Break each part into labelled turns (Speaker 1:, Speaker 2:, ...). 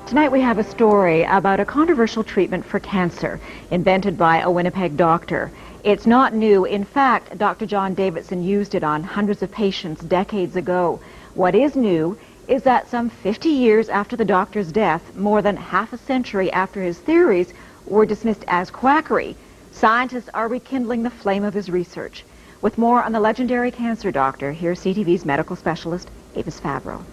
Speaker 1: Tonight we have a story about a controversial treatment for cancer invented by a Winnipeg doctor. It's not new. In fact, Dr. John Davidson used it on hundreds of patients decades ago. What is new is that some 50 years after the doctor's death, more than half a century after his theories were dismissed as quackery, scientists are rekindling the flame of his research. With more on the legendary cancer doctor, here's CTV's medical specialist, Avis Favreau.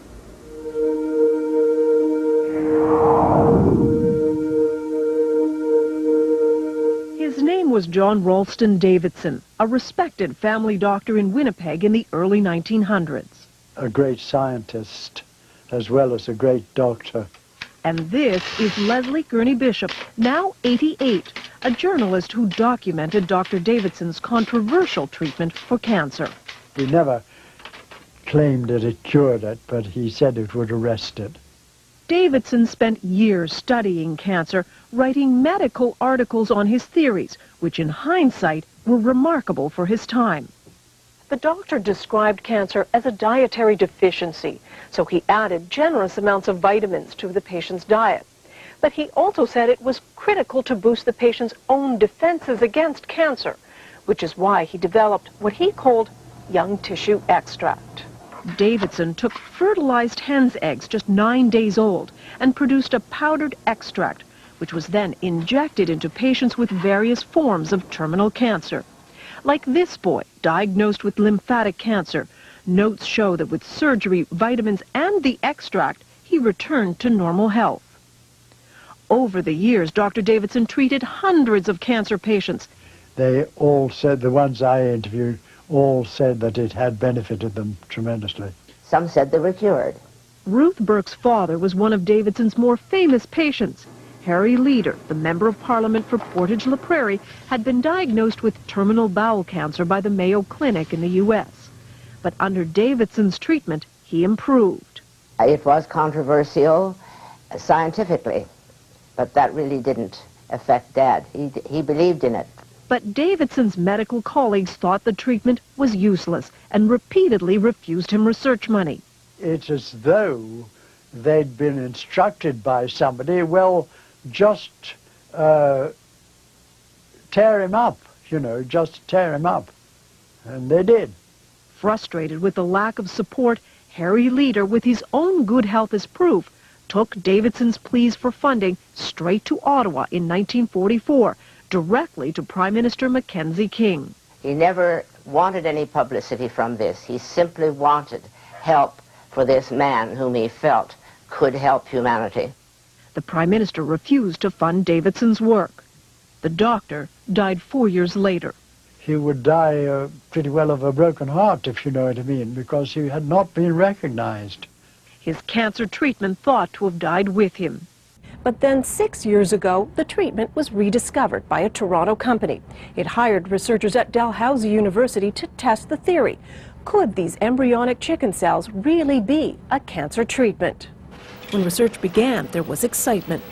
Speaker 2: His name was John Ralston Davidson, a respected family doctor in Winnipeg in the early 1900s.
Speaker 3: A great scientist as well as a great doctor.
Speaker 2: And this is Leslie Gurney Bishop, now 88, a journalist who documented Dr. Davidson's controversial treatment for cancer.
Speaker 3: He never claimed that it cured it, but he said it would arrest it.
Speaker 2: Davidson spent years studying cancer, writing medical articles on his theories, which in hindsight were remarkable for his time. The doctor described cancer as a dietary deficiency, so he added generous amounts of vitamins to the patient's diet. But he also said it was critical to boost the patient's own defenses against cancer, which is why he developed what he called young tissue extract. Davidson took fertilized hen's eggs just 9 days old and produced a powdered extract, which was then injected into patients with various forms of terminal cancer. Like this boy, diagnosed with lymphatic cancer, notes show that with surgery, vitamins, and the extract, he returned to normal health. Over the years, Dr. Davidson treated hundreds of cancer patients.
Speaker 3: They all said, the ones I interviewed, all said that it had benefited them tremendously.
Speaker 4: Some said they were cured.
Speaker 2: Ruth Burke's father was one of Davidson's more famous patients. Harry Leader, the Member of Parliament for Portage-la Prairie, had been diagnosed with terminal bowel cancer by the Mayo Clinic in the U.S. But under Davidson's treatment, he improved.
Speaker 4: It was controversial scientifically, but that really didn't affect Dad. He believed in it.
Speaker 2: But Davidson's medical colleagues thought the treatment was useless and repeatedly refused him research money.
Speaker 3: It's as though they'd been instructed by somebody, well, just tear him up, just tear him up. And they did.
Speaker 2: Frustrated with the lack of support, Harry Leader, with his own good health as proof, took Davidson's pleas for funding straight to Ottawa in 1944, directly to Prime Minister Mackenzie King.
Speaker 4: He never wanted any publicity from this. He simply wanted help for this man whom he felt could help humanity.
Speaker 2: The Prime Minister refused to fund Davidson's work. The doctor died 4 years later.
Speaker 3: He would die pretty well of a broken heart, if you know what I mean, because he had not been recognized.
Speaker 2: His cancer treatment thought to have died with him. But then 6 years ago, the treatment was rediscovered by a Toronto company. It hired researchers at Dalhousie University to test the theory. Could these embryonic chicken cells really be a cancer treatment? When research began, there was excitement.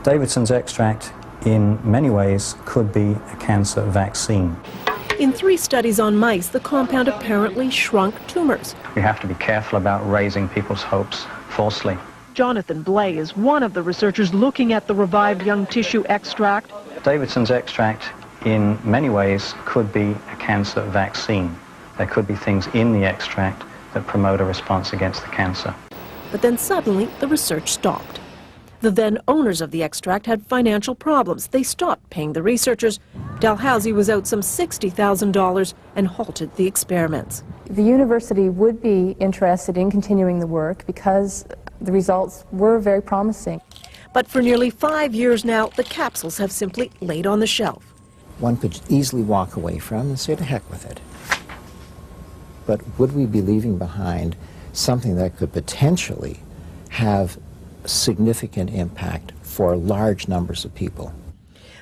Speaker 5: Davidson's extract, in many ways, could be a cancer vaccine.
Speaker 2: In 3 studies on mice, the compound apparently shrunk tumors.
Speaker 5: We have to be careful about raising people's hopes falsely.
Speaker 2: Jonathan Blay is one of the researchers looking at the revived young tissue extract.
Speaker 5: Davidson's extract, in many ways, could be a cancer vaccine. There could be things in the extract that promote a response against the cancer.
Speaker 2: But then suddenly, the research stopped. The then owners of the extract had financial problems. They stopped paying the researchers. Dalhousie was out some $60,000 and halted the experiments.
Speaker 6: The university would be interested in continuing the work because the results were very promising.
Speaker 2: But for nearly 5 years now, the capsules have simply laid on the shelf.
Speaker 7: One could easily walk away from and say to heck with it. But would we be leaving behind something that could potentially have significant impact for large numbers of people?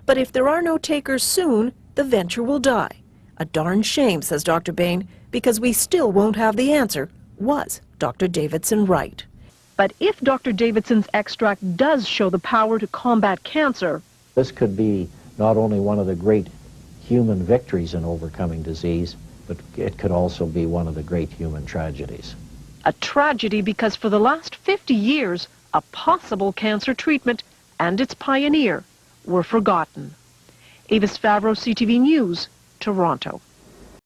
Speaker 2: But if there are no takers soon, the venture will die. A darn shame, says Dr. Bain, because we still won't have the answer. Was Dr. Davidson right? But if Dr. Davidson's extract does show the power to combat cancer,
Speaker 8: this could be not only one of the great human victories in overcoming disease, but it could also be one of the great human tragedies.
Speaker 2: A tragedy because for the last 50 years, a possible cancer treatment, and its pioneer were forgotten. Avis Favreau, CTV News, Toronto.